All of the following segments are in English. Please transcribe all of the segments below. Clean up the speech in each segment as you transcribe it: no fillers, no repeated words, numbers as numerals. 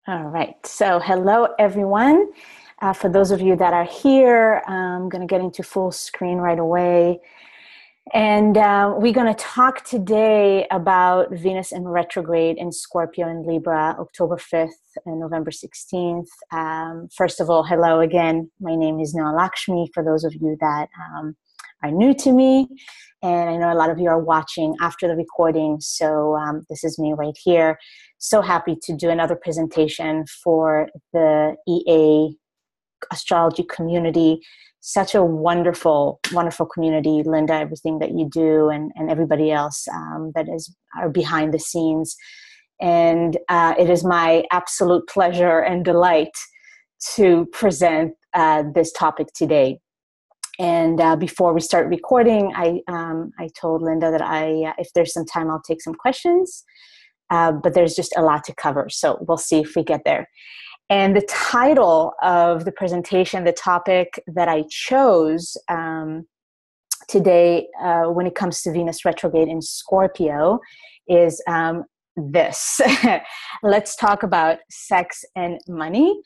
All right. So hello, everyone. For those of you that are here, I'm going to get into full screen right away. And we're going to talk today about Venus in retrograde in Scorpio and Libra, October 5th and November 16th. First of all, hello again. My name is Noa Lakshmi, for those of you that are new to me. And I know a lot of you are watching after the recording. So this is me right here. So happy to do another presentation for the EA astrology community. Such a wonderful, wonderful community, Linda, everything that you do and everybody else that are behind the scenes. And it is my absolute pleasure and delight to present this topic today. And before we start recording, I told Linda that if there's some time, I'll take some questions. But there's just a lot to cover. So we'll see if we get there. And the title of the presentation, the topic that I chose today when it comes to Venus retrograde in Scorpio is this. Let's talk about sex and money.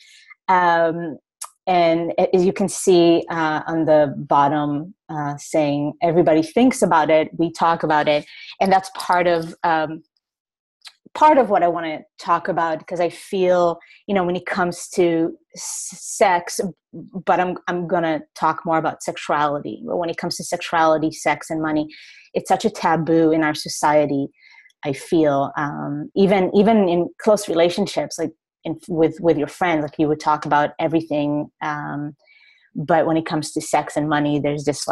And as you can see on the bottom saying, everybody thinks about it, we talk about it. And that's part of what I want to talk about, because I feel, when it comes to sex, but I'm going to talk more about sexuality. But when it comes to sexuality, sex, and money, it's such a taboo in our society, I feel. Even in close relationships, like with your friends, like you would talk about everything. But when it comes to sex and money, there's this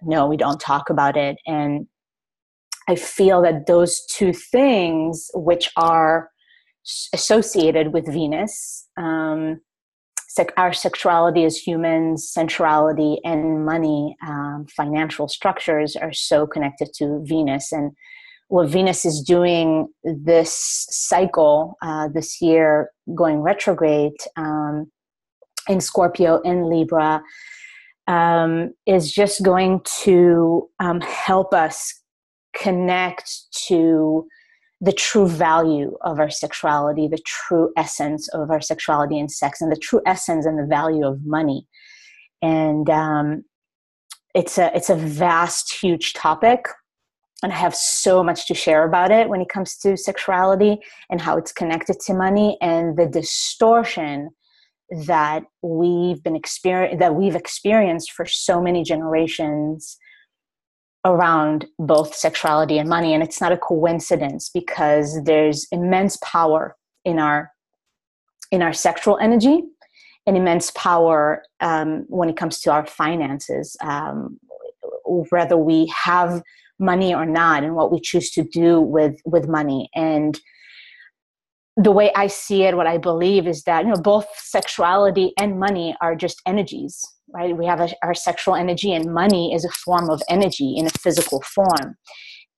no, we don't talk about it. And I feel that those two things, which are associated with Venus, our sexuality as humans, sensuality, and money, financial structures, are so connected to Venus. And what Venus is doing this cycle, this year, going retrograde in Scorpio and Libra, is just going to help us connect to the true value of our sexuality, the true essence of our sexuality and sex, and the true essence and the value of money. And it's a vast, huge topic, and I have so much to share about it when it comes to sexuality and how it's connected to money, and the distortion that we've experienced for so many generations around both sexuality and money. And it's not a coincidence, because there's immense power in our sexual energy, and immense power when it comes to our finances, whether we have money or not, and what we choose to do with money. And the way I see it, what I believe is that, both sexuality and money are just energies, right? We have our sexual energy, and money is a form of energy in a physical form.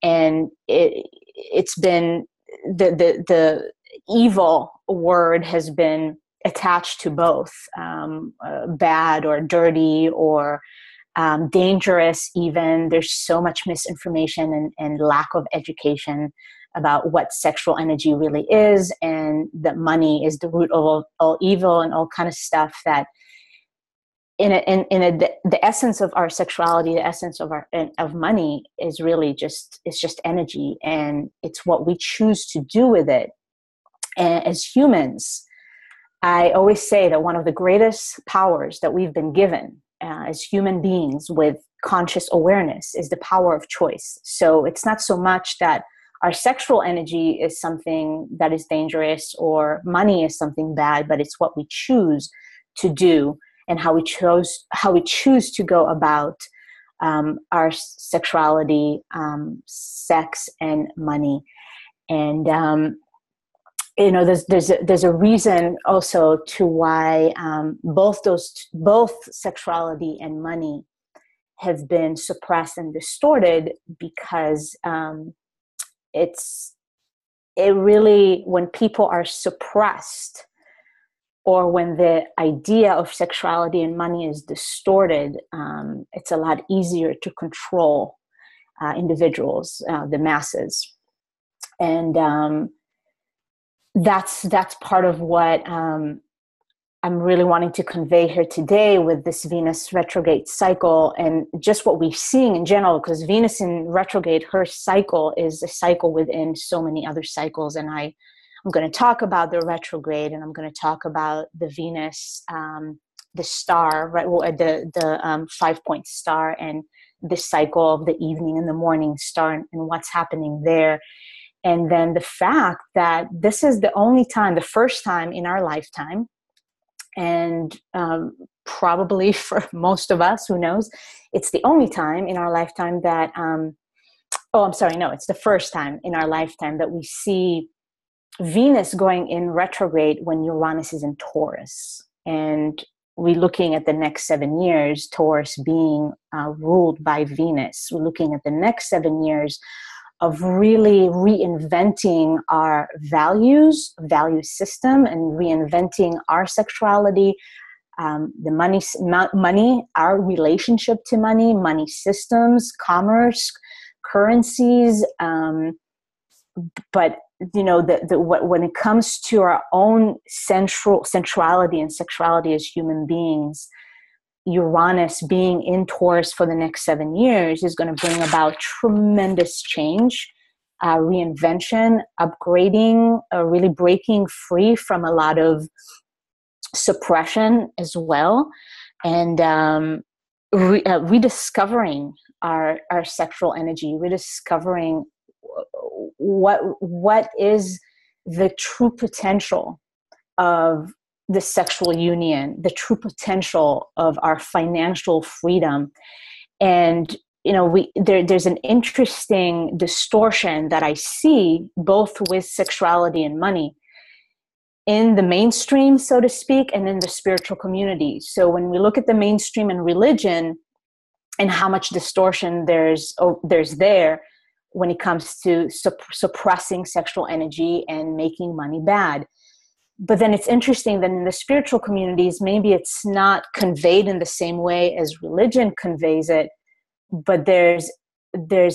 And it's been, the evil word has been attached to both, bad or dirty or dangerous even. There's so much misinformation and lack of education about what sexual energy really is, and that money is the root of all evil and all kind of stuff. That the essence of our sexuality, the essence of money is really just energy, and it's what we choose to do with it. And as humans, I always say that one of the greatest powers that we've been given as human beings with conscious awareness is the power of choice. So it's not so much that our sexual energy is something that is dangerous or money is something bad, but it's what we choose to do and how we choose to go about our sexuality, sex, and money. And there's a reason also to why both sexuality and money have been suppressed and distorted, because it really, when people are suppressed, or when the idea of sexuality and money is distorted, it's a lot easier to control individuals, the masses. And that's part of what I'm really wanting to convey here today with this Venus retrograde cycle, and just what we're seeing in general, because Venus in retrograde, her cycle is a cycle within so many other cycles. And I'm going to talk about the retrograde, and I'm going to talk about the Venus, the star, right? Well, the 5-point star, and the cycle of the evening and the morning star, and what's happening there. And then the fact that this is the first time in our lifetime, and probably for most of us, who knows, it's the only time in our lifetime that, it's the first time in our lifetime that we see Venus going in retrograde when Uranus is in Taurus. And we're looking at the next 7 years, Taurus being ruled by Venus. We're looking at the next 7 years of really reinventing our value system, and reinventing our sexuality, the money, our relationship to money systems, commerce, currencies. But when it comes to our own sensuality and sexuality as human beings, Uranus being in Taurus for the next 7 years is going to bring about tremendous change, reinvention, upgrading, really breaking free from a lot of suppression as well, and rediscovering our sexual energy, rediscovering what is the true potential of the sexual union, the true potential of our financial freedom. And there's an interesting distortion that I see both with sexuality and money in the mainstream, so to speak, and in the spiritual community. So when we look at the mainstream and religion, and how much distortion there's there when it comes to suppressing sexual energy and making money bad. But then it's interesting that in the spiritual communities, maybe it's not conveyed in the same way as religion conveys it, but there's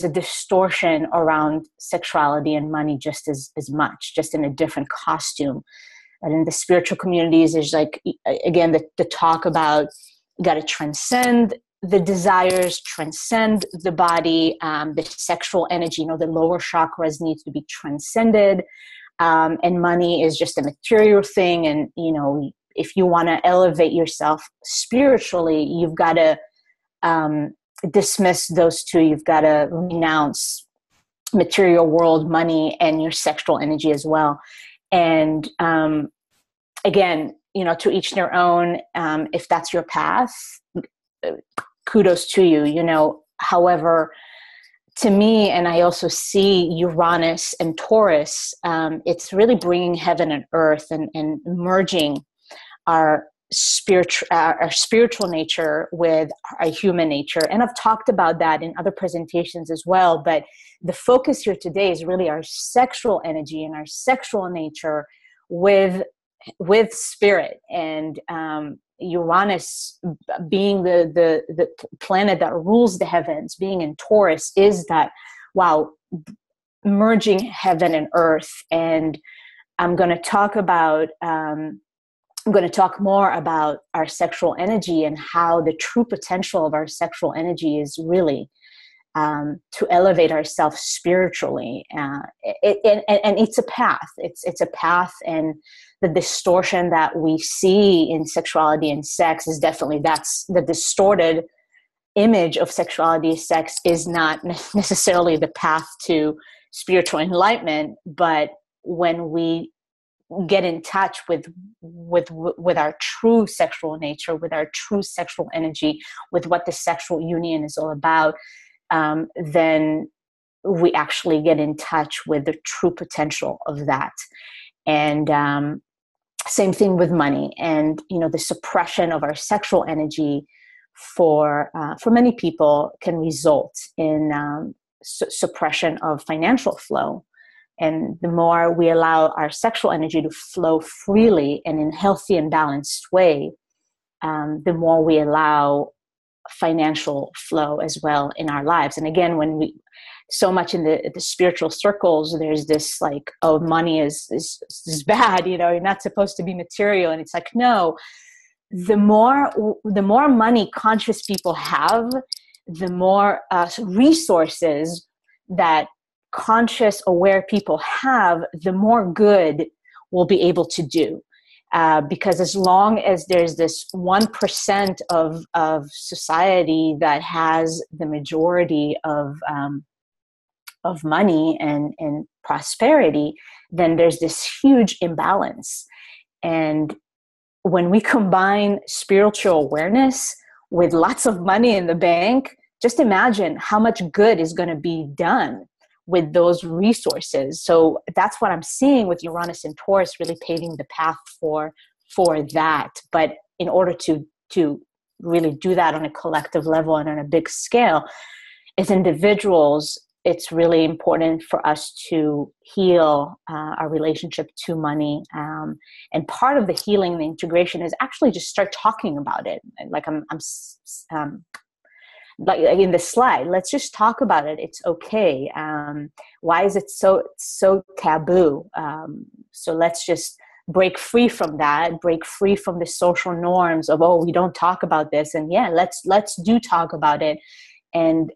a distortion around sexuality and money just as much, just in a different costume. And in the spiritual communities, there's again, the talk about you got to transcend the desires, transcend the body, the sexual energy, the lower chakras need to be transcended. And money is just a material thing. And, if you want to elevate yourself spiritually, you've got to dismiss those two. You've got to renounce material world, money, and your sexual energy as well. And again, to each their own. If that's your path, kudos to you, However, to me, and I also see Uranus and Taurus, it's really bringing heaven and earth and merging our spiritual nature with our human nature. And I've talked about that in other presentations as well. But the focus here today is really our sexual energy and our sexual nature with spirit. And Uranus being the planet that rules the heavens, being in Taurus, is that, merging heaven and earth. And I'm going to talk more about our sexual energy and how the true potential of our sexual energy is really to elevate ourselves spiritually. And it's a path. It's a path, and the distortion that we see in sexuality and sex is definitely, that's the distorted image of sexuality and sex is not necessarily the path to spiritual enlightenment. But when we get in touch with our true sexual nature, with our true sexual energy, with what the sexual union is all about, then we actually get in touch with the true potential of that. And same thing with money, and the suppression of our sexual energy for many people can result in suppression of financial flow. And the more we allow our sexual energy to flow freely and in a healthy and balanced way, the more we allow financial flow as well in our lives. And again, so much in the spiritual circles, there's this like, oh, money is bad, you're not supposed to be material. And it's like, no, the more money conscious people have, the more resources that conscious, aware people have, the more good we'll be able to do. Because as long as there's this 1% of society that has the majority of money and prosperity, then there's this huge imbalance. And when we combine spiritual awareness with lots of money in the bank, just imagine how much good is going to be done with those resources. So that's what I'm seeing with Uranus and Taurus really paving the path for that. But in order to really do that on a collective level and on a big scale, as individuals, it's really important for us to heal our relationship to money. And part of the healing and the integration is actually just start talking about it. Like I'm like in the slide, let's just talk about it. It's okay. Why is it so taboo? So let's just break free from that, break free from the social norms of, oh, we don't talk about this. And yeah, let's do talk about it. And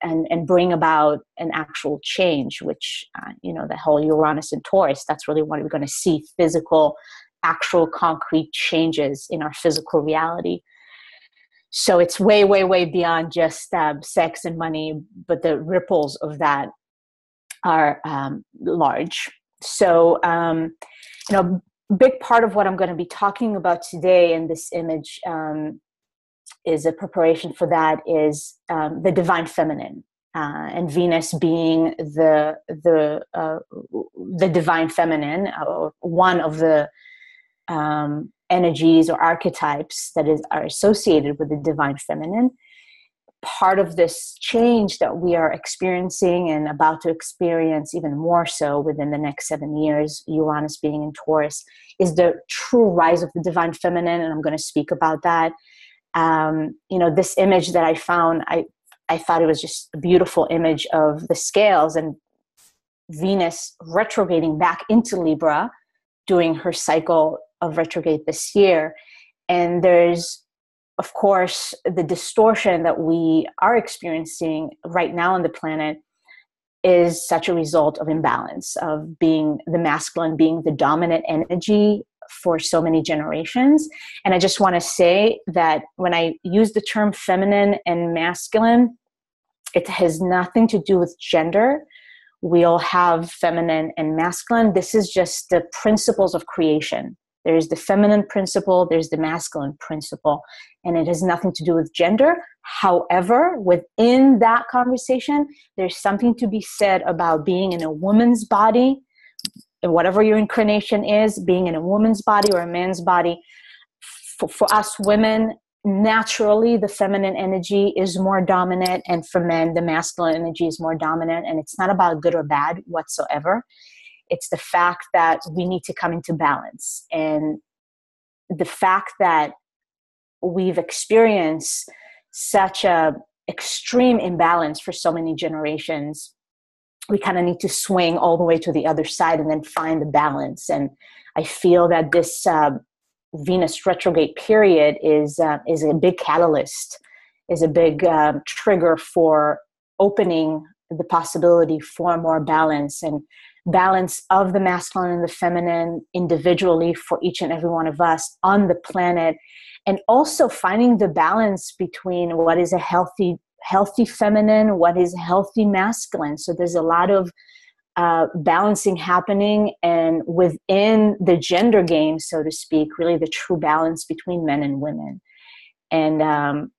bring about an actual change, which, the whole Uranus and Taurus, that's really what we're going to see, physical, actual concrete changes in our physical reality. So it's way, way, way beyond just sex and money, but the ripples of that are large. So, big part of what I'm going to be talking about today in this image is a preparation for that is the divine feminine, and Venus being the divine feminine, or one of the energies or archetypes that are associated with the divine feminine. Part of this change that we are experiencing and about to experience even more so within the next 7 years, Uranus being in Taurus, is the true rise of the divine feminine, and I'm going to speak about that. This image that I found, I thought it was just a beautiful image of the scales and Venus retrograding back into Libra, doing her cycle of retrograde this year. And there's, of course, the distortion that we are experiencing right now on the planet is such a result of imbalance, of being the masculine, being the dominant energy for so many generations. And I just want to say that when I use the term feminine and masculine, it has nothing to do with gender. We all have feminine and masculine. This is just the principles of creation. There's the feminine principle, there's the masculine principle, and it has nothing to do with gender. However, within that conversation, there's something to be said about being in a woman's body, and whatever your incarnation is, being in a woman's body or a man's body. For us women, naturally, the feminine energy is more dominant, and for men, the masculine energy is more dominant. And it's not about good or bad whatsoever. It's the fact that we need to come into balance. And the fact that we've experienced such a extreme imbalance for so many generations, we kind of need to swing all the way to the other side and then find the balance. And I feel that this Venus retrograde period is a big catalyst, is a big trigger for opening the possibility for more balance, and balance of the masculine and the feminine individually for each and every one of us on the planet, and also finding the balance between what is a healthy feminine, what is healthy masculine. So there's a lot of balancing happening, and within the gender game, so to speak, really the true balance between men and women, and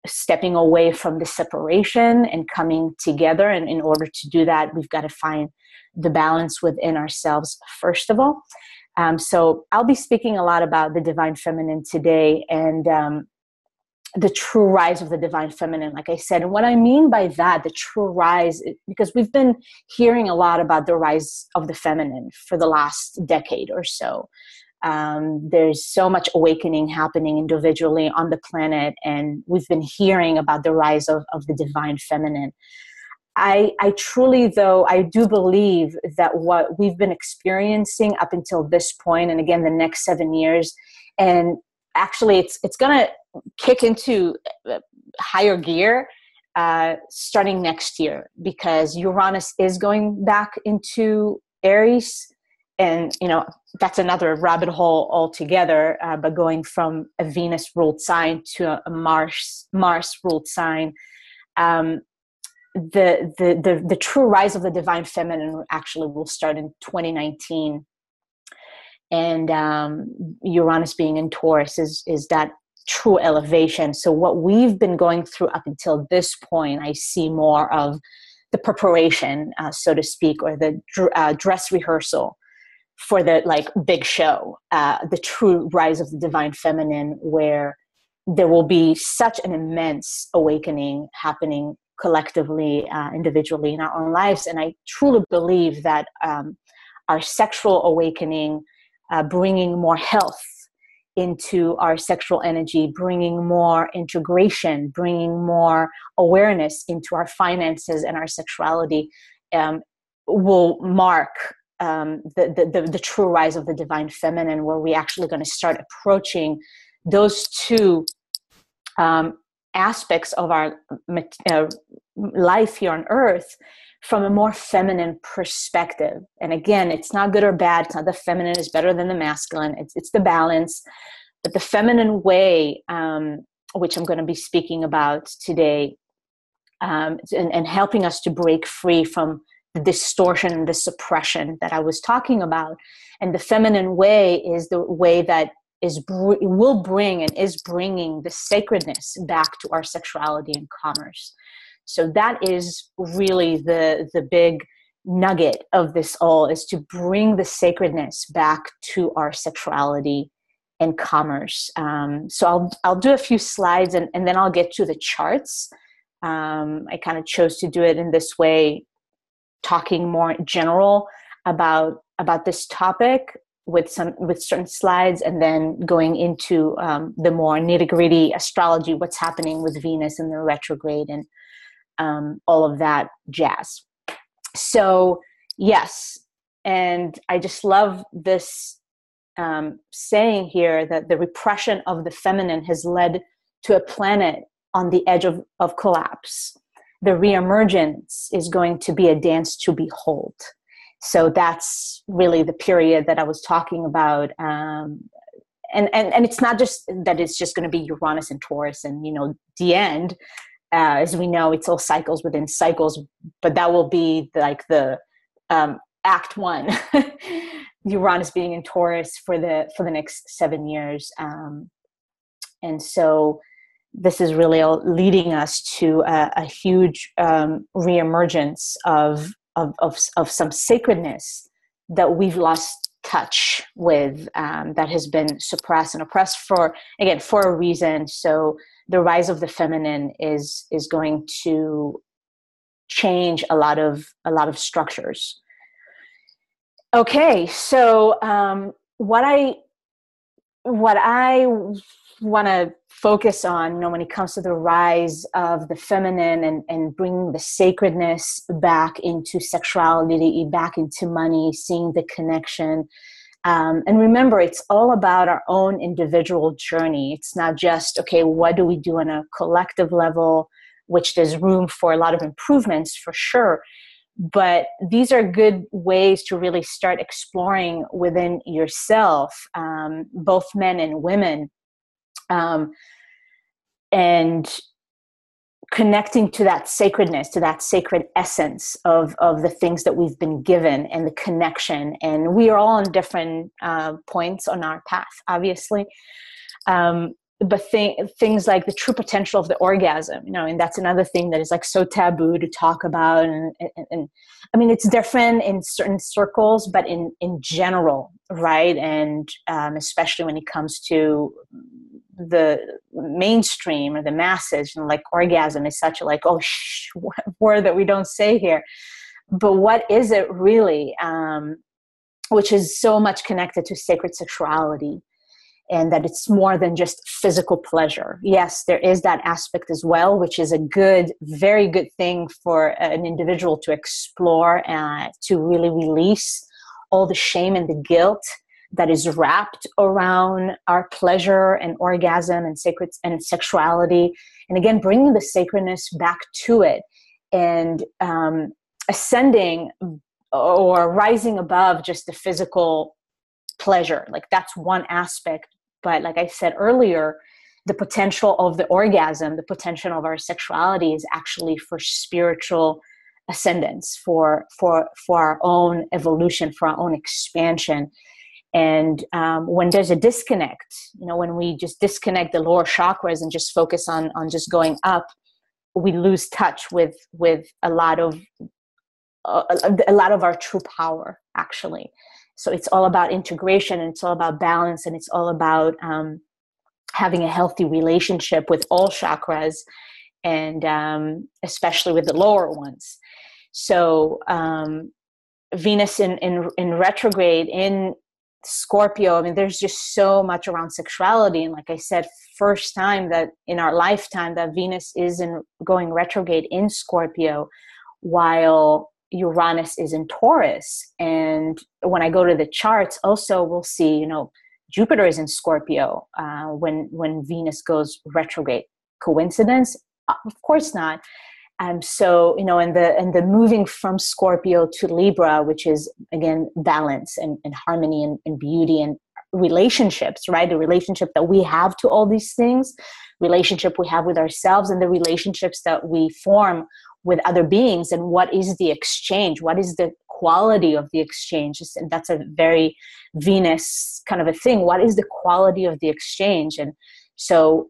stepping away from the separation and coming together. And in order to do that, we've got to find the balance within ourselves, first of all. So I'll be speaking a lot about the divine feminine today, and the true rise of the divine feminine, like I said. And what I mean by that, the true rise, because we've been hearing a lot about the rise of the feminine for the last decade or so. There's so much awakening happening individually on the planet, and we've been hearing about the rise of the divine feminine. I truly, though, I do believe that what we've been experiencing up until this point, and again, the next 7 years, and actually it's going to kick into higher gear starting next year, because Uranus is going back into Aries. And, that's another rabbit hole altogether, but going from a Venus ruled sign to a Mars ruled sign. The true rise of the divine feminine actually will start in 2019. And Uranus being in Taurus is that true elevation. So what we've been going through up until this point, I see more of the preparation, so to speak, or the dress rehearsal for the big show, the true rise of the divine feminine, where there will be such an immense awakening happening collectively, individually in our own lives. And I truly believe that our sexual awakening, bringing more health into our sexual energy, bringing more integration, bringing more awareness into our finances and our sexuality, will mark the true rise of the divine feminine, where we're actually going to start approaching those two aspects of our life here on Earth from a more feminine perspective. And again, it's not good or bad. It's not the feminine is better than the masculine. It's the balance. But the feminine way, which I'm going to be speaking about today, and helping us to break free from the distortion and the suppression that I was talking about. And the feminine way is the way that will bring and is bringing the sacredness back to our sexuality and commerce. So that is really the big nugget of this all, is to bring the sacredness back to our sexuality and commerce. So I'll do a few slides and then I'll get to the charts. I kind of chose to do it in this way, talking more general about this topic with certain slides, and then going into the more nitty-gritty astrology, what's happening with Venus and the retrograde and all of that jazz. So yes, and I just love this saying here that the repression of the feminine has led to a planet on the edge of collapse. The reemergence is going to be a dance to behold. So that's really the period that I was talking about. And it's not just that it's just going to be Uranus and Taurus and, the end. As we know, it's all cycles within cycles, but that will be the act one, Uranus being in Taurus for the next 7 years. And so this is really leading us to a huge reemergence of some sacredness that we've lost touch with, that has been suppressed and oppressed for a reason. So the rise of the feminine is going to change a lot of structures. Okay, so what I want to focus on, when it comes to the rise of the feminine and bringing the sacredness back into sexuality, back into money, seeing the connection. And remember, it's all about our own individual journey. It's not just, okay, what do we do on a collective level, which there's room for a lot of improvements for sure. But these are good ways to really start exploring within yourself, both men and women, and connecting to that sacredness, to that sacred essence of the things that we've been given and the connection. And we are all on different points on our path, obviously. But things like the true potential of the orgasm, and that's another thing that is so taboo to talk about. And I mean, it's different in certain circles, but in general, right? And especially when it comes to the mainstream or the masses, orgasm is such a word that we don't say here. But what is it really? Which is so much connected to sacred sexuality. and that it's more than just physical pleasure. Yes, there is that aspect as well, which is a good, very good thing for an individual to explore and to really release all the shame and the guilt that is wrapped around our pleasure and orgasm and sacred and sexuality. And again, bringing the sacredness back to it, and ascending or rising above just the physical pleasure. Like, that's one aspect. But like I said earlier, the potential of the orgasm, the potential of our sexuality is actually for spiritual ascendance, for our own evolution, for our own expansion. And when there's a disconnect, when we just disconnect the lower chakras and just focus on just going up, we lose touch with a lot of our true power, actually. So it's all about integration, and it's all about balance, and it's all about having a healthy relationship with all chakras, and especially with the lower ones. So Venus in retrograde in Scorpio, I mean, there's just so much around sexuality. And like I said, first time that in our lifetime that Venus is going retrograde in Scorpio, while Uranus is in Taurus. And when I go to the charts, also we'll see, Jupiter is in Scorpio when Venus goes retrograde. Coincidence? Of course not. So, and the moving from Scorpio to Libra, which is, again, balance and harmony and beauty and relationships, right? The relationship that we have to all these things, relationship we have with ourselves, and the relationships that we form with other beings. And what is the exchange? What is the quality of the exchange? And that's a very Venus kind of a thing. What is the quality of the exchange? And so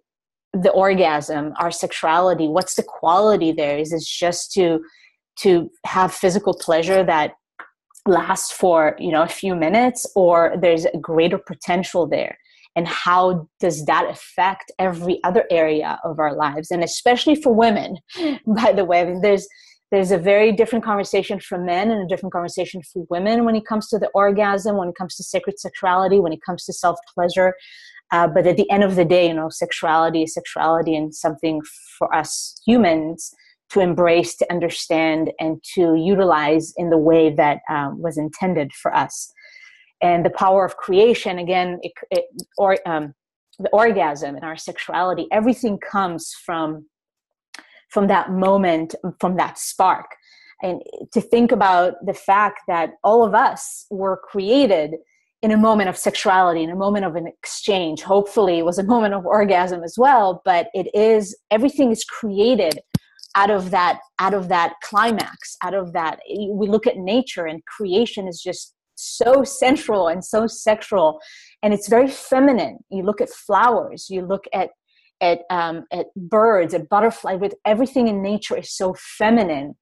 the orgasm, our sexuality, what's the quality there? Is it just to have physical pleasure that lasts for, a few minutes, or there's a greater potential there? And how does that affect every other area of our lives? And especially for women, by the way, I mean, there's a very different conversation for men and a different conversation for women when it comes to the orgasm, when it comes to sacred sexuality, when it comes to self-pleasure. But at the end of the day, sexuality is sexuality, and something for us humans to embrace, to understand, and to utilize in the way that was intended for us. And the power of creation, again, the orgasm and our sexuality, everything comes from that moment, from that spark. And to think about the fact that all of us were created in a moment of sexuality, in a moment of an exchange. Hopefully it was a moment of orgasm as well, but everything is created out of that climax, out of that. We look at nature, and creation is just so central and so sexual, and it's very feminine. You look at flowers, you look at birds, at butterflies, with everything in nature is so feminine.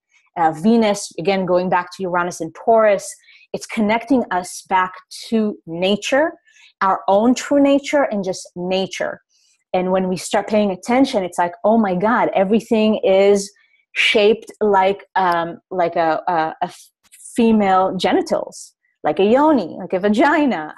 Venus, again, going back to Uranus and Taurus, it's connecting us back to nature, our own true nature, and just nature. And when we start paying attention, it's like, oh my God, everything is shaped like a female genitals, like a yoni, like a vagina.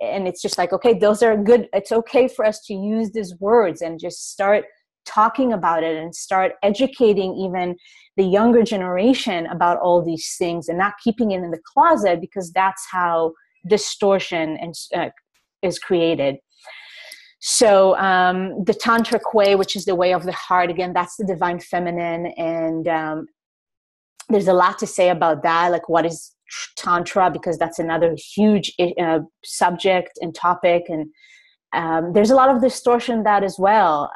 And it's just like, okay, those are good. It's okay for us to use these words and just start talking about it and start educating even the younger generation about all these things, and not keeping it in the closet, because that's how distortion is created. So the tantric way, which is the way of the heart, again, that's the divine feminine. And there's a lot to say about that, like what is tantra, because that's another huge subject and topic. And there's a lot of distortion in that as well.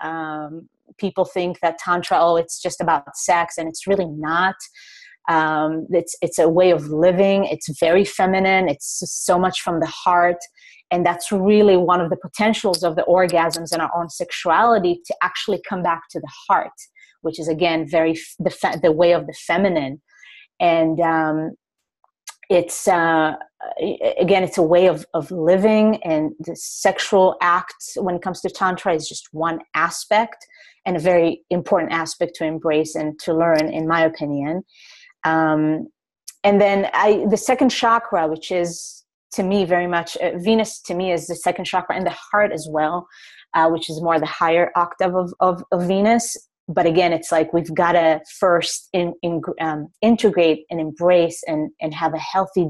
People think that tantra, it's just about sex, and it's really not. It's a way of living. It's very feminine. It's so much from the heart. And that's really one of the potentials of the orgasms and our own sexuality, to actually come back to the heart, which is, again, the way of the feminine. And it's again, it's a way of living, and the sexual act when it comes to tantra is just one aspect, and a very important aspect to embrace and to learn, in my opinion. And then the second chakra, which is to me very much, Venus to me is the second chakra and the heart as well, which is more the higher octave of Venus. But again, it's like we've got to first integrate and embrace and have a healthy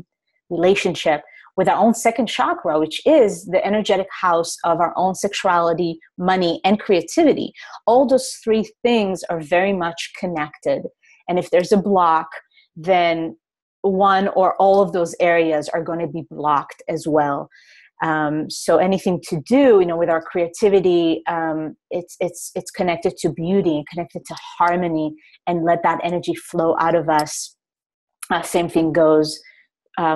relationship with our own second chakra, which is the energetic house of our own sexuality, money, and creativity. All those three things are very much connected. And if there's a block, then one or all of those areas are going to be blocked as well. So anything to do, with our creativity, it's connected to beauty and connected to harmony, and let that energy flow out of us. Same thing goes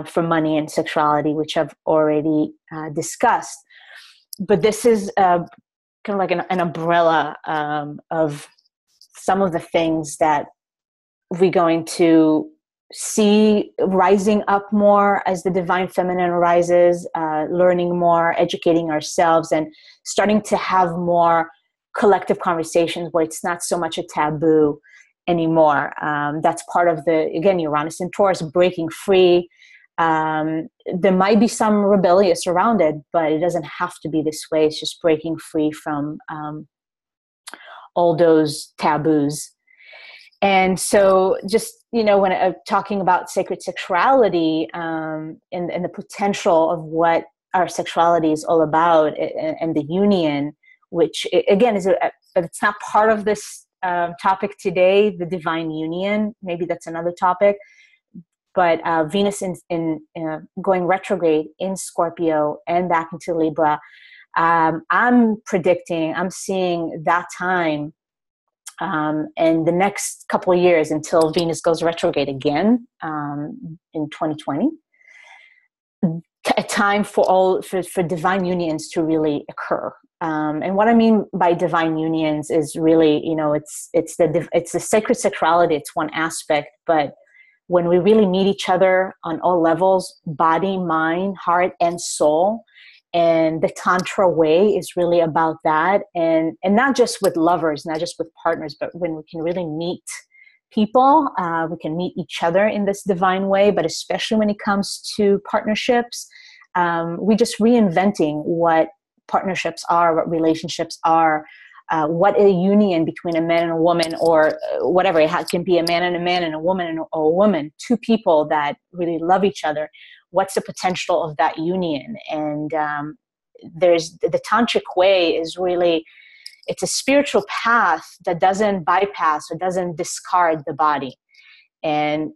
for money and sexuality, which I've already discussed. But this is kind of like an umbrella of some of the things that we're going to see rising up more as the divine feminine arises, learning more, educating ourselves, and starting to have more collective conversations where it's not so much a taboo anymore. That's part of again, Uranus and Taurus, breaking free. There might be some rebellious around it, but it doesn't have to be this way. It's just breaking free from all those taboos. And so just, when talking about sacred sexuality and the potential of what our sexuality is all about, and the union, which again but it's not part of this topic today, the divine union. Maybe that's another topic. But Venus in going retrograde in Scorpio and back into Libra, I'm seeing that time and the next couple of years until Venus goes retrograde again in 2020, a time for divine unions to really occur. And what I mean by divine unions is really, it's the sacred sexuality. It's one aspect, but when we really meet each other on all levels, body, mind, heart, and soul, and the Tantra way is really about that. And not just with lovers, not just with partners, but when we can really meet people, we can meet each other in this divine way, but especially when it comes to partnerships, we just reinventing what partnerships are, what relationships are, what a union between a man and a woman, or whatever. It can be a man and a woman and a woman, two people that really love each other. What's the potential of that union? And there's the tantric way is really, it's a spiritual path that doesn't bypass or doesn't discard the body. And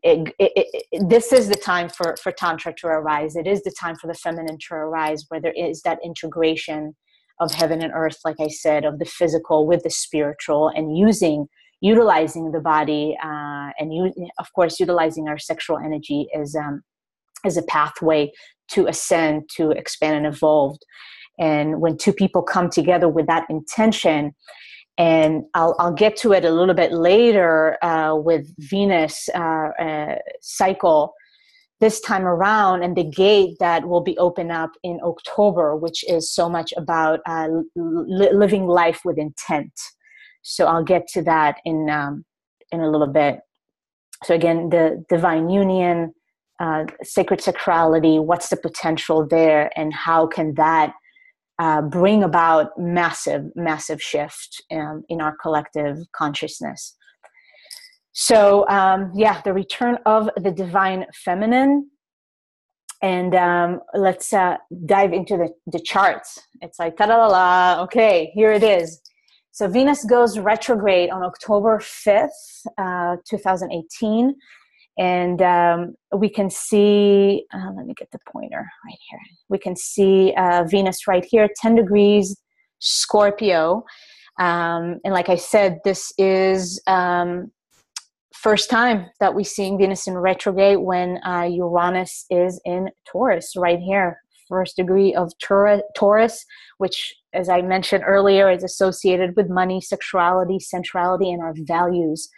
this is the time for Tantra to arise. It is the time for the feminine to arise, where there is that integration of heaven and earth, like I said, of the physical with the spiritual, and utilizing the body, and of course, utilizing our sexual energy as a pathway to ascend, to expand and evolve. And when two people come together with that intention, and I'll get to it a little bit later with Venus cycle this time around, and the gate that will be open up in October, which is so much about living life with intent. So I'll get to that in a little bit. So again, the divine union, sacred sexuality, what's the potential there, and how can that bring about massive shift in our collective consciousness. So the return of the divine feminine. And let's dive into the charts. It's like, ta-da-la-la, okay, here it is. So Venus goes retrograde on October 5th, 2018. And we can see, let me get the pointer right here. We can see Venus right here, 10 degrees Scorpio. And like I said, this is first time that we're seeing Venus in retrograde when Uranus is in Taurus right here. First degree of Taurus, which, as I mentioned earlier, is associated with money, sexuality, sensuality, and our values.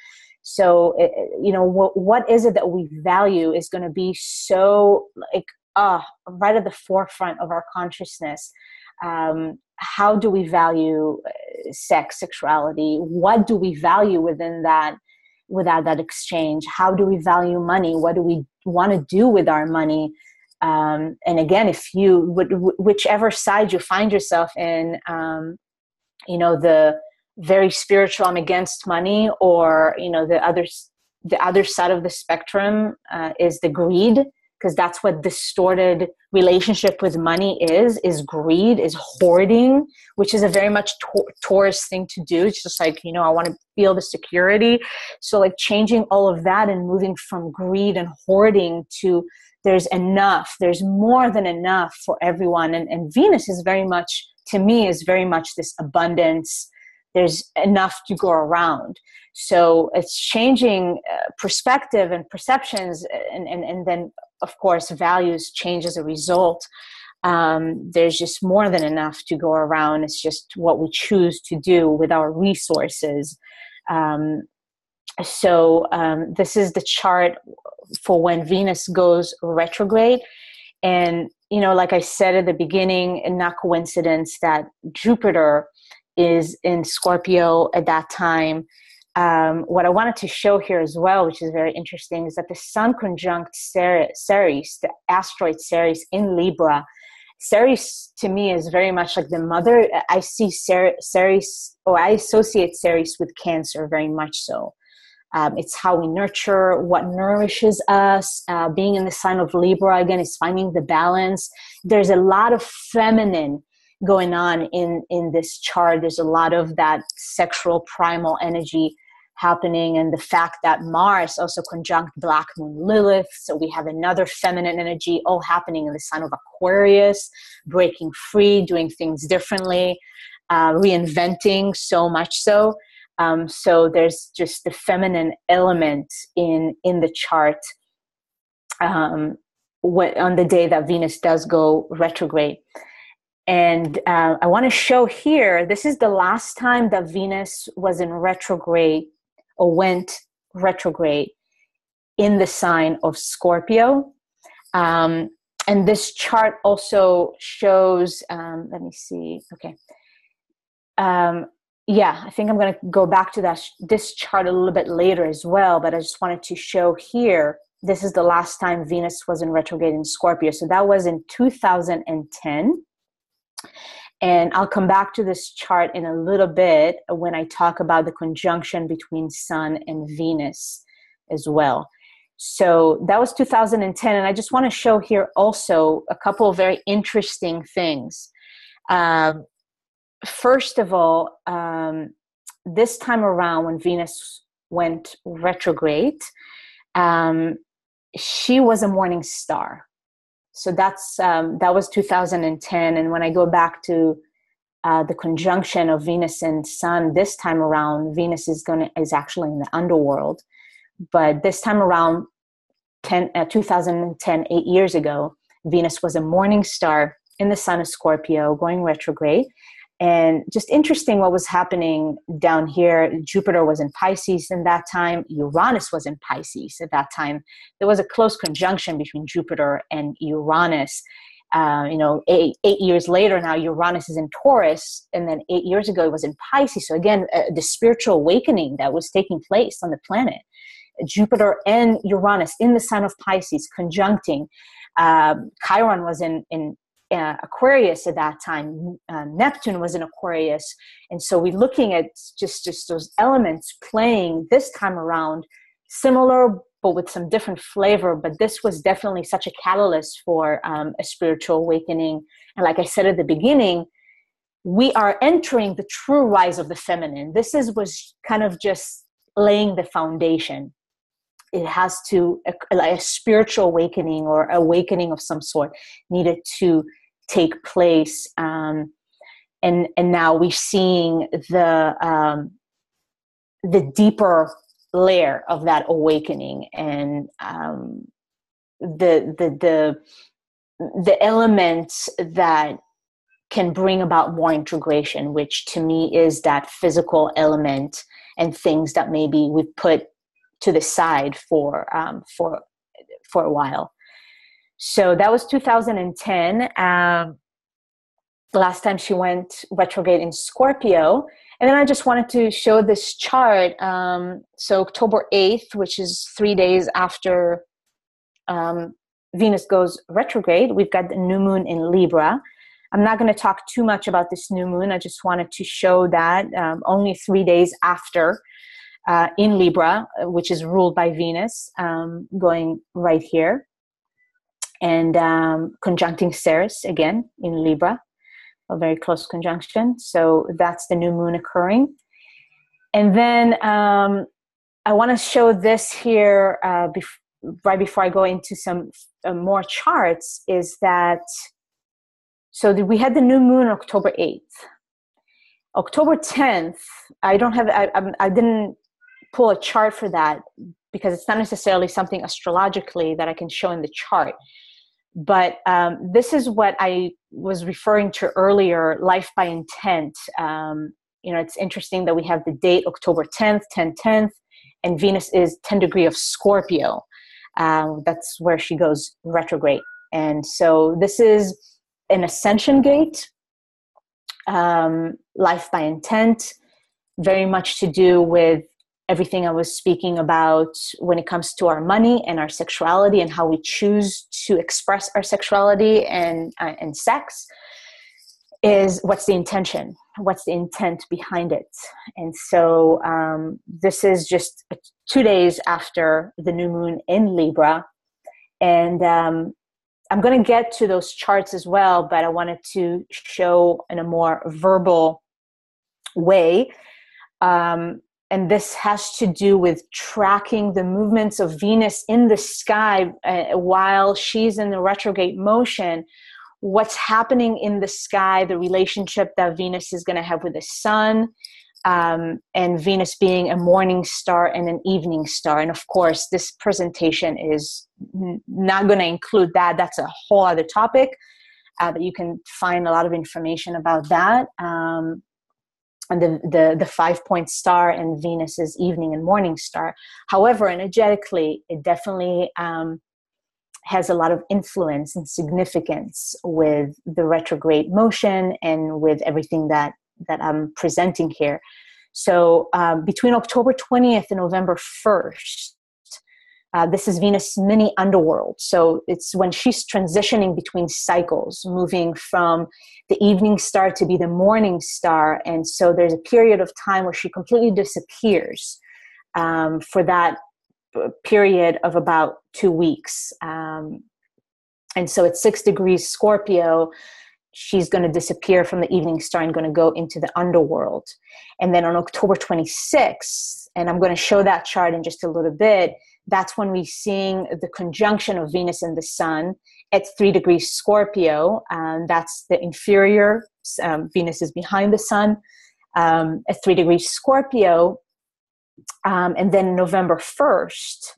So, what is it that we value is going to be so right at the forefront of our consciousness. How do we value sex, sexuality? What do we value within that, without that exchange? How do we value money? What do we want to do with our money? And again, if you whichever side you find yourself in, the very spiritual, I'm against money, or, the other side of the spectrum is the greed, because that's what distorted relationship with money is greed, is hoarding, which is a very much Taurus thing to do. It's just like, I want to feel the security. So like changing all of that and moving from greed and hoarding to there's enough, there's more than enough for everyone. And Venus is very much, to me, is very much this abundance. There's enough to go around. So it's changing perspective and perceptions, and then, of course, values change as a result. There's just more than enough to go around. It's just what we choose to do with our resources. So this is the chart for when Venus goes retrograde. And, like I said at the beginning, and not coincidence that Jupiter is in Scorpio at that time. What I wanted to show here as well, which is very interesting, is that the Sun conjunct Ceres, the asteroid Ceres in Libra. Ceres to me is very much like the mother. I see Ceres, or I associate Ceres with Cancer very much so. It's how we nurture, what nourishes us. Being in the sign of Libra, again, is finding the balance. There's a lot of feminine going on in this chart. There's a lot of that sexual primal energy happening, and the fact that Mars also conjunct Black Moon Lilith. So we have another feminine energy all happening in the sign of Aquarius, breaking free, doing things differently, reinventing so much so. So there's just the feminine element in the chart on the day that Venus does go retrograde. And I want to show here, this is the last time that Venus was in retrograde or went retrograde in the sign of Scorpio. And this chart also shows, let me see, okay. Yeah, I think I'm going to go back to this chart a little bit later as well, but I just wanted to show here, this is the last time Venus was in retrograde in Scorpio. So that was in 2010. And I'll come back to this chart in a little bit when I talk about the conjunction between Sun and Venus as well. So that was 2010. And I just want to show here also a couple of very interesting things. First of all, this time around when Venus went retrograde, she was a morning star. So that was 2010. And when I go back to the conjunction of Venus and Sun this time around, Venus is actually in the underworld. But this time around, 2010, 8 years ago, Venus was a morning star in the sign of Scorpio, going retrograde. And just interesting what was happening down here. Jupiter was in Pisces in that time. Uranus was in Pisces at that time. There was a close conjunction between Jupiter and Uranus. 8 years later now, Uranus is in Taurus. And then 8 years ago, it was in Pisces. So again, the spiritual awakening that was taking place on the planet. Jupiter and Uranus in the sign of Pisces conjuncting. Chiron was in Aquarius at that time. Neptune was in Aquarius. And so we're looking at just those elements playing this time around, similar but with some different flavor. But this was definitely such a catalyst for a spiritual awakening. And like I said at the beginning, we are entering the true rise of the feminine. Was kind of just laying the foundation. It has to, like a spiritual awakening or awakening of some sort needed to take place. And now we're seeing the deeper layer of that awakening, and the elements that can bring about more integration, which to me is that physical element and things that maybe we put to the side for a while. So that was 2010. Last time she went retrograde in Scorpio. And then I just wanted to show this chart. So October 8th, which is 3 days after Venus goes retrograde, we've got the new moon in Libra. I'm not going to talk too much about this new moon. I just wanted to show that only 3 days after in Libra, which is ruled by Venus, going right here. And conjuncting Ceres again in Libra, a very close conjunction. So that's the new moon occurring. And then I want to show this here right before I go into some more charts, is that, so we had the new moon October 8th. October 10th, I didn't pull a chart for that because it's not necessarily something astrologically that I can show in the chart. But this is what I was referring to earlier, life by intent. It's interesting that we have the date October 10th, 10/10, and Venus is 10 degree of Scorpio. That's where she goes retrograde. And so this is an ascension gate, life by intent, very much to do with everything I was speaking about when it comes to our money and our sexuality and how we choose to express our sexuality and sex. Is what's the intention? What's the intent behind it? And so this is just 2 days after the new moon in Libra. And I'm going to get to those charts as well, but I wanted to show in a more verbal way. And this has to do with tracking the movements of Venus in the sky while she's in the retrograde motion. What's happening in the sky, the relationship that Venus is going to have with the sun, and Venus being a morning star and an evening star. And of course, this presentation is not going to include that. That's a whole other topic, but you can find a lot of information about that. And the 5-point star and Venus's evening and morning star. However, energetically, it definitely has a lot of influence and significance with the retrograde motion and with everything that I'm presenting here. So between October 20th and November 1st, this is Venus mini underworld. So it's when she's transitioning between cycles, moving from the evening star to be the morning star. And so there's a period of time where she completely disappears for that period of about 2 weeks. And so at 6 degrees Scorpio, she's going to disappear from the evening star and going to go into the underworld. And then on October 26th, and I'm going to show that chart in just a little bit, that's when we're seeing the conjunction of Venus and the sun at 3 degrees Scorpio. That's the inferior. Venus is behind the sun at 3 degrees Scorpio. And then November 1st,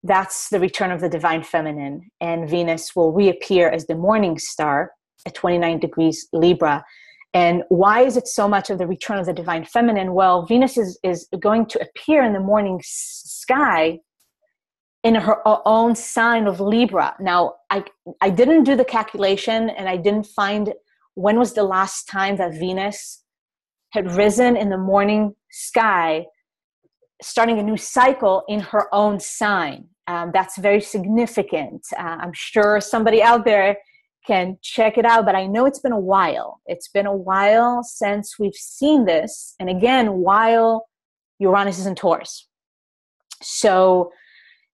that's the return of the divine feminine. And Venus will reappear as the morning star at 29 degrees Libra. And why is it so much of the return of the divine feminine? Well, Venus is going to appear in the morning sky in her own sign of Libra. Now, I didn't do the calculation, and I didn't find when was the last time that Venus had risen in the morning sky, starting a new cycle in her own sign. That's very significant. I'm sure somebody out there can check it out, but I know it's been a while. It's been a while since we've seen this. And again, while Uranus is in Taurus. So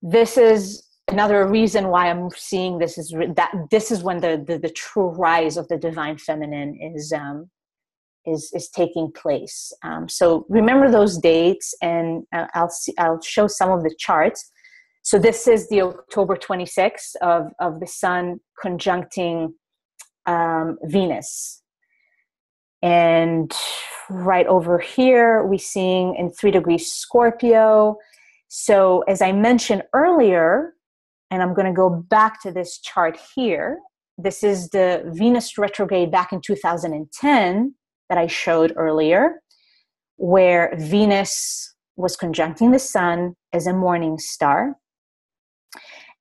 this is another reason why I'm seeing this is that this is when the true rise of the divine feminine is taking place. So remember those dates, and I'll show some of the charts. So this is the October 26th of the sun conjuncting Venus. And right over here, we're seeing in 3 degrees Scorpio. So as I mentioned earlier, and I'm going to go back to this chart here, this is the Venus retrograde back in 2010 that I showed earlier, where Venus was conjuncting the sun as a morning star.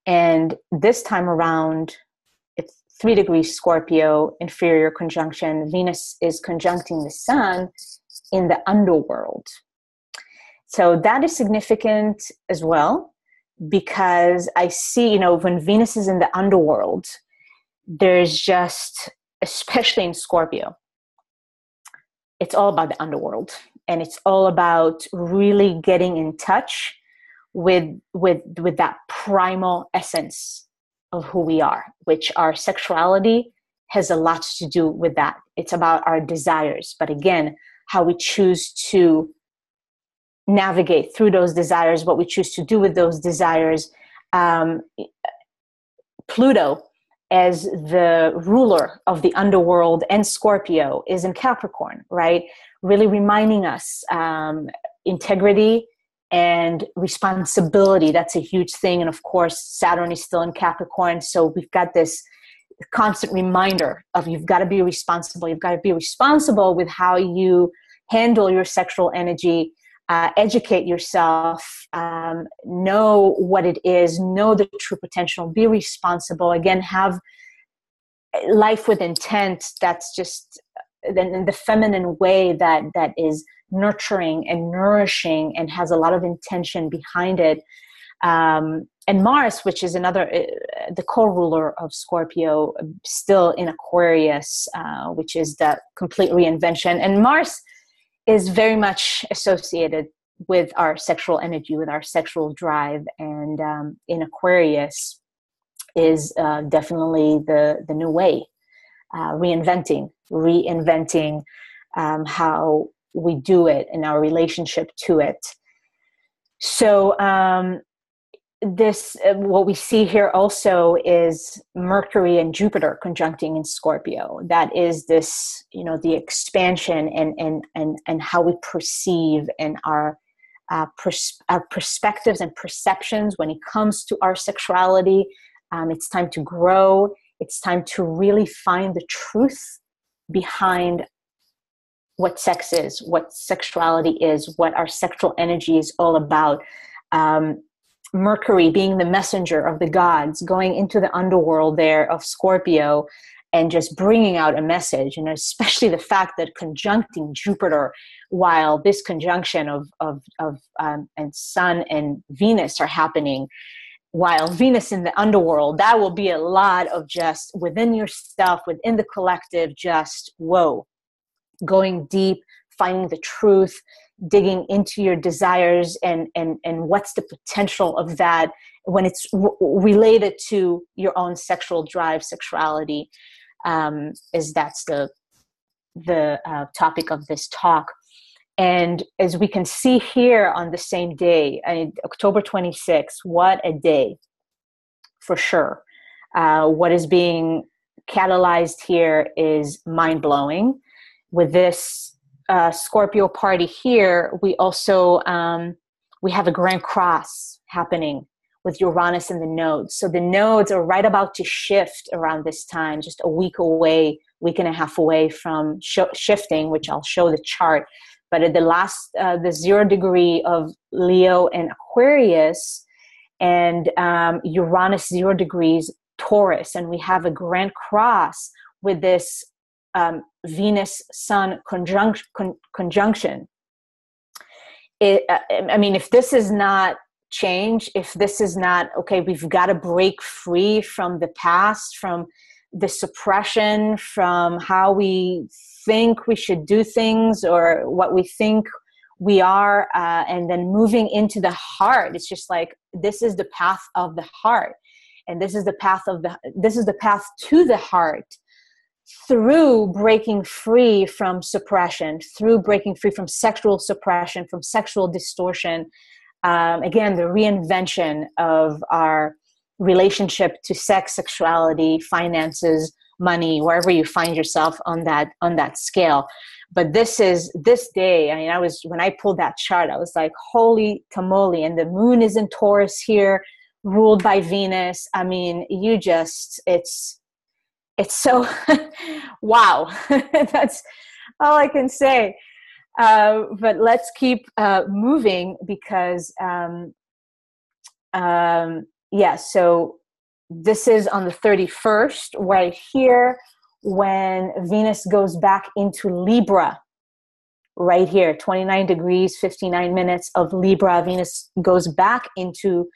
And this time around, it's 3 degrees Scorpio, inferior conjunction. Venus is conjuncting the sun in the underworld. So that is significant as well, because I see, when Venus is in the underworld, there's just, especially in Scorpio, it's all about the underworld, and it's all about really getting in touch with that primal essence of who we are, which our sexuality has a lot to do with that. It's about our desires, but again, how we choose to navigate through those desires, what we choose to do with those desires. Pluto, as the ruler of the underworld and Scorpio, is in Capricorn, right? Really reminding us integrity and responsibility. That's a huge thing. And of course, Saturn is still in Capricorn. So we've got this constant reminder of you've got to be responsible. You've got to be responsible with how you handle your sexual energy, educate yourself, know what it is, know the true potential, be responsible. Again, have life with intent. That's just in the feminine way that is nurturing and nourishing and has a lot of intention behind it. And Mars, which is another, the co-ruler of Scorpio, still in Aquarius, which is the complete reinvention. And Mars is very much associated with our sexual energy, with our sexual drive. And in Aquarius is definitely the new way, reinventing how we do it and our relationship to it. So this, what we see here also is Mercury and Jupiter conjuncting in Scorpio. That is this, the expansion and how we perceive and our perspectives and perceptions when it comes to our sexuality. It's time to grow. It's time to really find the truth behind what sex is, what sexuality is, what our sexual energy is all about. Mercury being the messenger of the gods, going into the underworld there of Scorpio and just bringing out a message, and especially the fact that conjuncting Jupiter, while this conjunction of and Sun and Venus are happening, while Venus in the underworld, that will be a lot of just within yourself, within the collective, just whoa, going deep, finding the truth, digging into your desires and what's the potential of that when it's related to your own sexual drive, sexuality, that's the topic of this talk. And as we can see here on the same day, October 26th, what a day for sure. What is being catalyzed here is mind-blowing. With this Scorpio party here, we also we have a grand cross happening with Uranus and the nodes. So the nodes are right about to shift around this time, just a week and a half away from shifting, which I'll show the chart. But at the 0 degree of Leo and Aquarius, and Uranus 0 degrees Taurus, and we have a grand cross with this Venus-Sun conjunction. If this is not change, if this is not, okay, we've got to break free from the past, from the suppression, from how we think we should do things or what we think we are, and then moving into the heart. It's just like, this is the path of the heart. And this is the path to the heart, through breaking free from suppression, through breaking free from sexual suppression, from sexual distortion. Again, the reinvention of our relationship to sex, sexuality, finances, money, wherever you find yourself on that scale. But this day, when I pulled that chart, I was like, holy tamale. And the moon is in Taurus here, ruled by Venus. It's so, wow, that's all I can say. But let's keep moving because, so this is on the 31st, right here, when Venus goes back into Libra, right here, 29 degrees, 59 minutes of Libra. Venus goes back into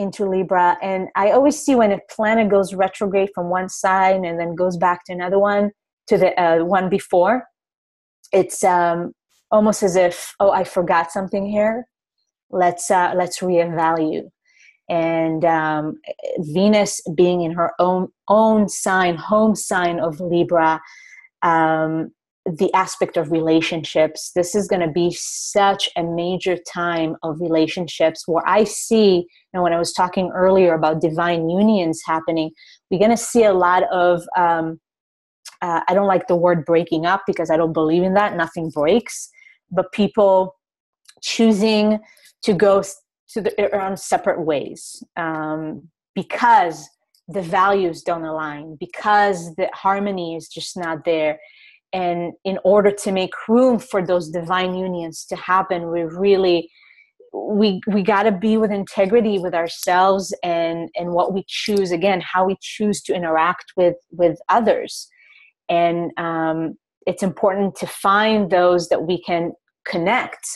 into Libra. And I always see when a planet goes retrograde from one sign and then goes back to another one, to the one before, it's almost as if, oh, I forgot something here. Let's reevaluate. And Venus being in her own sign, home sign of Libra, the aspect of relationships. This is going to be such a major time of relationships where I see, you know, when I was talking earlier about divine unions happening, we're going to see a lot of, I don't like the word breaking up because I don't believe in that. Nothing breaks, but people choosing to go to their own separate ways because the values don't align, because the harmony is just not there. And in order to make room for those divine unions to happen, we got to be with integrity with ourselves and what we choose, again, how we choose to interact with others. And it's important to find those that we can connect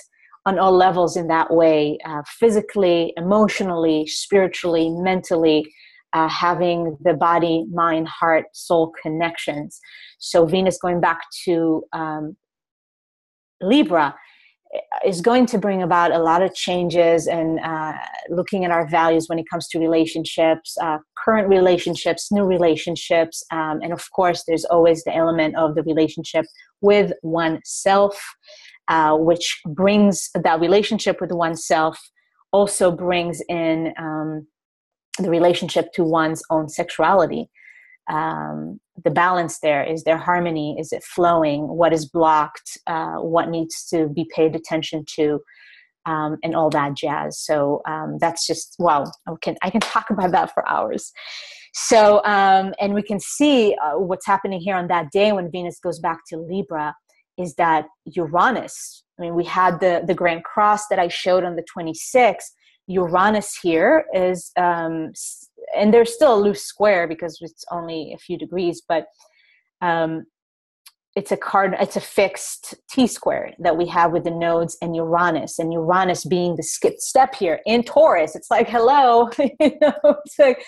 on all levels in that way, physically, emotionally, spiritually, mentally, having the body, mind, heart, soul connections. So Venus going back to Libra is going to bring about a lot of changes and looking at our values when it comes to relationships, current relationships, new relationships. And of course, there's always the element of the relationship with oneself, which brings that relationship with oneself, also brings in the relationship to one's own sexuality. The balance there, is there harmony? Is it flowing? What is blocked? What needs to be paid attention to? And all that jazz. So that's just, wow, I can talk about that for hours. So, and we can see what's happening here on that day when Venus goes back to Libra is that Uranus, I mean, we had the Grand Cross that I showed on the 26th. Uranus here is, and there's still a loose square because it's only a few degrees, but it's a fixed T-square that we have with the nodes and Uranus being the step here in Taurus. It's like, hello, it's like,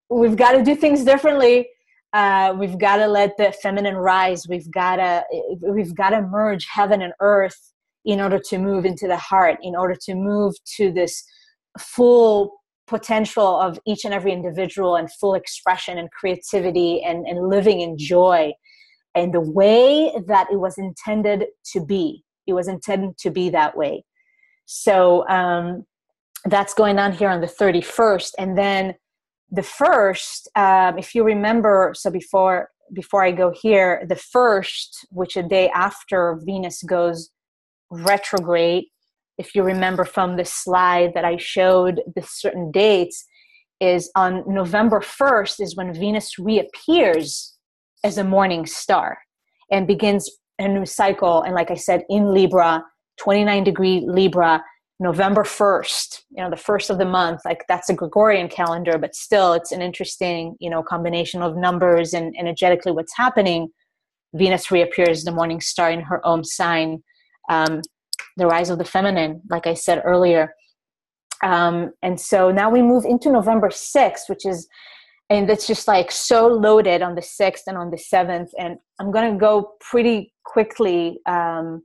we've got to do things differently. We've got to let the feminine rise. We've got to merge heaven and earth in order to move into the heart, in order to move to this full potential of each and every individual and full expression and creativity and living in joy and the way that it was intended to be. It was intended to be that way. So that's going on here on the 31st. And then the first, if you remember, so before I go here, the first, which a day after Venus goes retrograde, if you remember from the slide that I showed the certain dates, is on November 1st is when Venus reappears as a morning star and begins a new cycle. And like I said, in Libra, 29-degree Libra, November 1st, the first of the month, like that's a Gregorian calendar, but still it's an interesting, combination of numbers and energetically what's happening. Venus reappears the morning star in her own sign, the rise of the feminine, like I said earlier. And so now we move into November 6th, and that's just like so loaded on the 6th and on the 7th. And I'm going to go pretty quickly on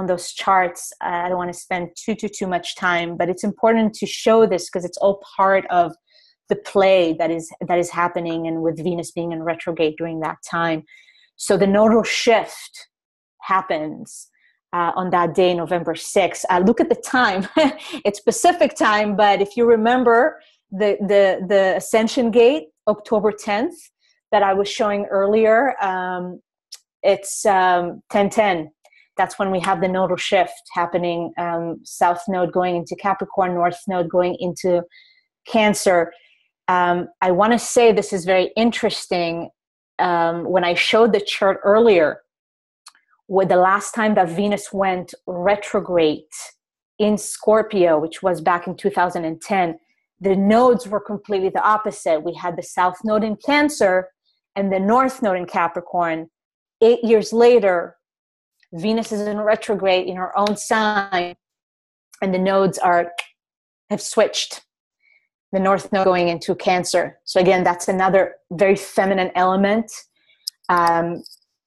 those charts. I don't want to spend too much time, but it's important to show this because it's all part of the play that is happening, and with Venus being in retrograde during that time. So the nodal shift happens on that day, November 6th. Look at the time. It's Pacific time, but if you remember the Ascension Gate, October 10th, that I was showing earlier, it's 10:10. That's when we have the nodal shift happening, South Node going into Capricorn, North Node going into Cancer. I want to say this is very interesting. When I showed the chart earlier, with the last time that Venus went retrograde in Scorpio, which was back in 2010, the nodes were completely the opposite. We had the South Node in Cancer and the North Node in Capricorn. 8 years later, Venus is in retrograde in her own sign, and the nodes have switched. the North Node going into Cancer. So again, that's another very feminine element,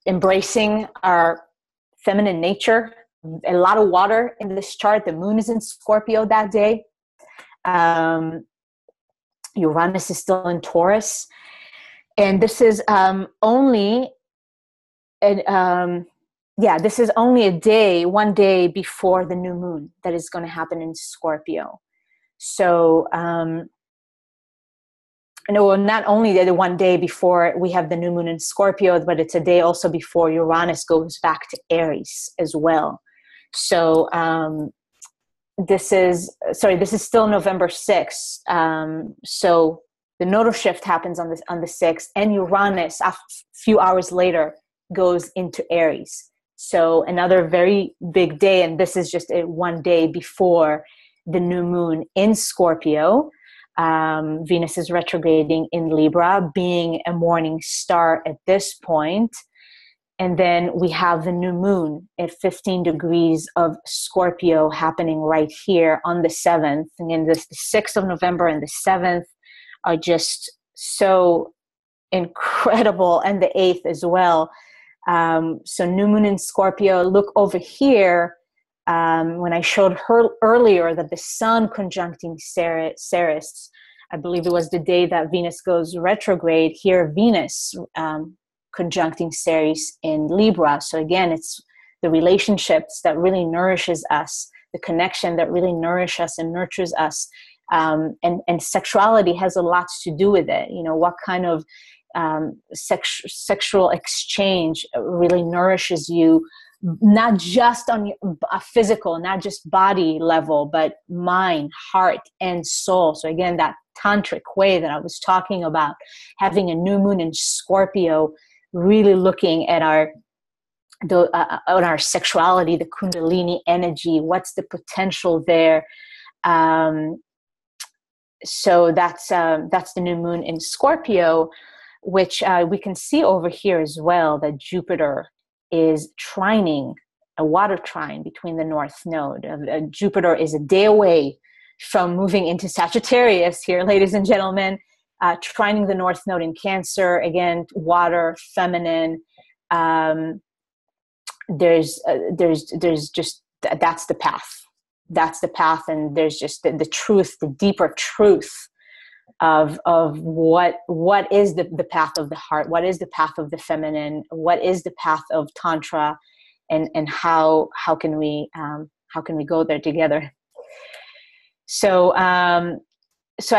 embracing our feminine nature. A lot of water in this chart. The moon is in Scorpio that day. Uranus is still in Taurus. And this is only this is only one day before the new moon that is going to happen in Scorpio. So, not only the one day before we have the new moon in Scorpio, but it's a day also before Uranus goes back to Aries as well. So, this is still November 6th. So the Nodal Shift happens on the 6th, and Uranus a few hours later goes into Aries. So another very big day, and this is just one day before the new moon in Scorpio. Venus is retrograding in Libra, being a morning star at this point. And then we have the new moon at 15 degrees of Scorpio happening right here on the 7th. And the 6th of November and the 7th are just so incredible, and the 8th as well. So new moon in Scorpio. Look over here. When I showed her earlier that the sun conjuncting Ceres, I believe it was the day that Venus goes retrograde. Here, Venus conjuncting Ceres in Libra. So again, it's the relationships that really nourishes us, the connection that really nourishes us and nurtures us. And sexuality has a lot to do with it. What kind of sexual exchange really nourishes you, not just on a physical, not just body level, but mind, heart, and soul. So again, that tantric way that I was talking about, having a new moon in Scorpio, really looking at our sexuality, the Kundalini energy, what's the potential there. So that's the new moon in Scorpio, which we can see over here as well, that Jupiter is trining, a water trine between the North Node. Jupiter is a day away from moving into Sagittarius here, ladies and gentlemen, trining the North Node in Cancer. Again, water, feminine. There's just, that's the path. That's the path, and there's just the truth, the deeper truth of what is the path of the heart, what is the path of the feminine, what is the path of Tantra, and how can we go there together. So I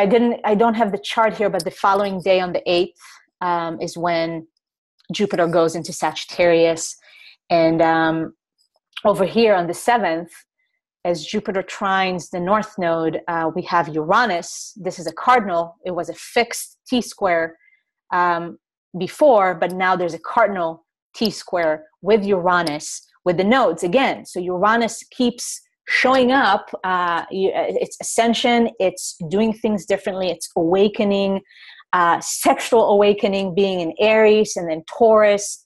don't have the chart here, but the following day on the 8th is when Jupiter goes into Sagittarius, and over here on the 7th, as Jupiter trines the North Node, we have Uranus. This is a cardinal. It was a fixed T-square before, but now there's a cardinal T-square with Uranus, with the nodes again. So Uranus keeps showing up. It's ascension. It's doing things differently. It's awakening, sexual awakening, being in Aries and then Taurus.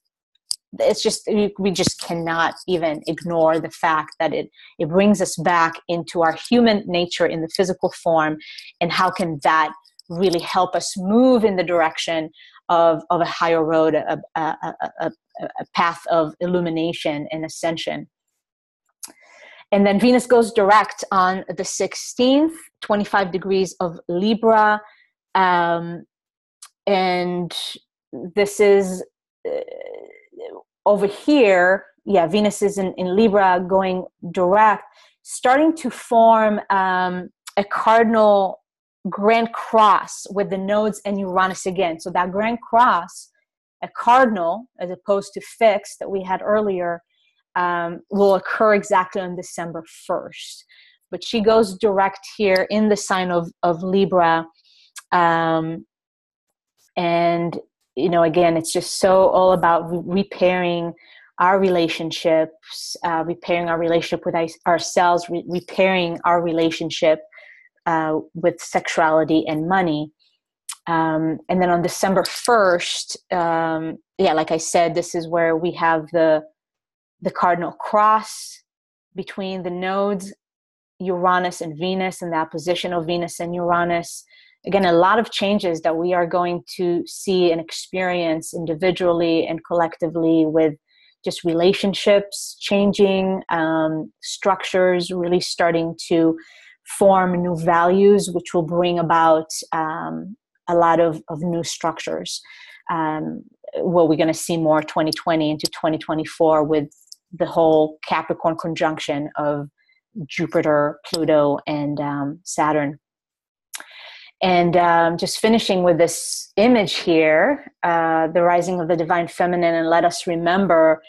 It's just, we just cannot even ignore the fact that it brings us back into our human nature in the physical form, and how can that really help us move in the direction of a higher road, a path of illumination and ascension. And then Venus goes direct on the 16th, 25 degrees of Libra. And this is over here. Yeah, Venus is in Libra going direct, starting to form a cardinal grand cross with the nodes and Uranus again. So that grand cross, a cardinal as opposed to fixed that we had earlier, will occur exactly on December 1st. But she goes direct here in the sign of Libra. And, again, it's just so all about repairing our relationships, repairing our relationship with ourselves, repairing our relationship with sexuality and money. And then on December 1st, like I said, this is where we have the cardinal cross between the nodes, Uranus and Venus, and the opposition of Venus and Uranus. again, a lot of changes that we are going to see and experience individually and collectively, with just relationships changing, structures really starting to form new values, which will bring about a lot of new structures. What we're going to see more 2020 into 2024 with the whole Capricorn conjunction of Jupiter, Pluto, and Saturn. And just finishing with this image here, the rising of the divine feminine, and let us remember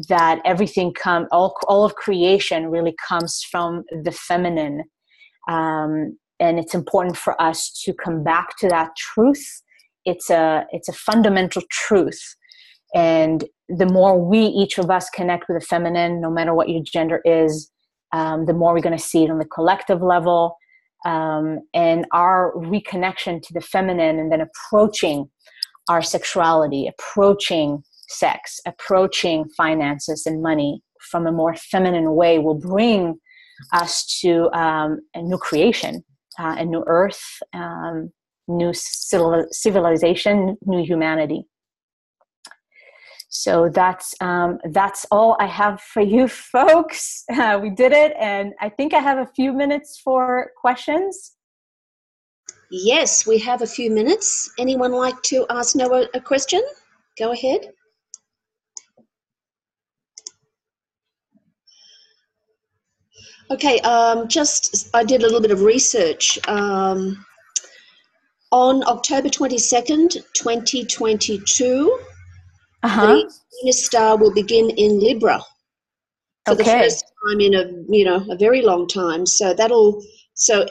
that everything all of creation really comes from the feminine. And it's important for us to come back to that truth. It's a fundamental truth. And the more we, each of us, connect with the feminine, no matter what your gender is, the more we're going to see it on the collective level. And our reconnection to the feminine, and then approaching our sexuality, approaching sex, approaching finances and money from a more feminine way, will bring us to a new creation, a new earth, new civilization, new humanity. So that's all I have for you folks. We did it, and I think I have a few minutes for questions. Yes, we have a few minutes. Anyone like to ask Noah a question? Go ahead. Okay, I did a little bit of research. On October 22nd, 2022, the Venus star will begin in Libra for the first time in a very long time. So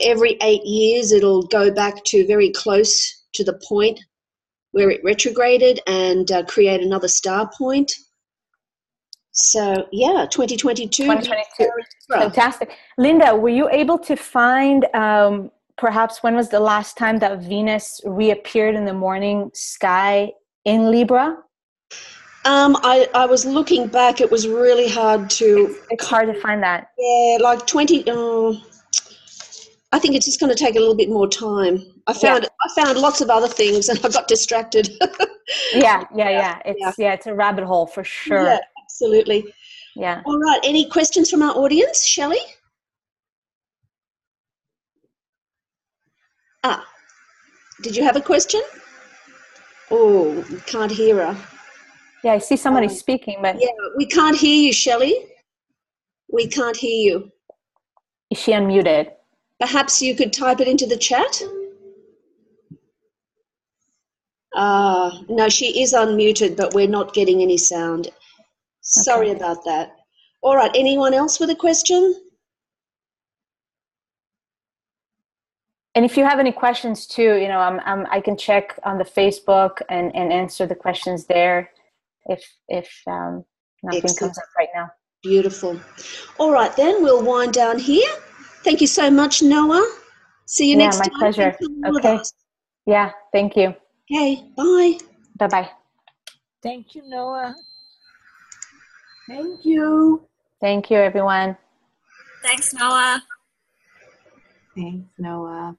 every 8 years it'll go back to very close to the point where it retrograded and create another star point. So yeah, 2022. Fantastic. Linda, were you able to find perhaps when was the last time that Venus reappeared in the morning sky in Libra? I was looking back. It was really hard to. It's hard to find that. Yeah, like 20. I think it's just going to take a little bit more time. I found lots of other things, and I got distracted. Yeah. It's a rabbit hole for sure. Yeah, absolutely. Yeah. All right. Any questions from our audience, Shelley? Did you have a question? Oh, we can't hear her. Yeah, I see somebody speaking, but yeah, we can't hear you, Shelley. We can't hear you. Is she unmuted? Perhaps you could type it into the chat. No, she is unmuted, but we're not getting any sound. Sorry about that. All right, anyone else with a question? And if you have any questions too, I can check on the Facebook and answer the questions there if nothing comes up right now. Beautiful. All right, then we'll wind down here. Thank you so much, Noah. See you next time. Yeah, my pleasure. Okay. Yeah, thank you. Okay, bye. Bye-bye. Thank you, Noah. Thank you. Thank you, everyone. Thanks, Noah. Thanks, Noah.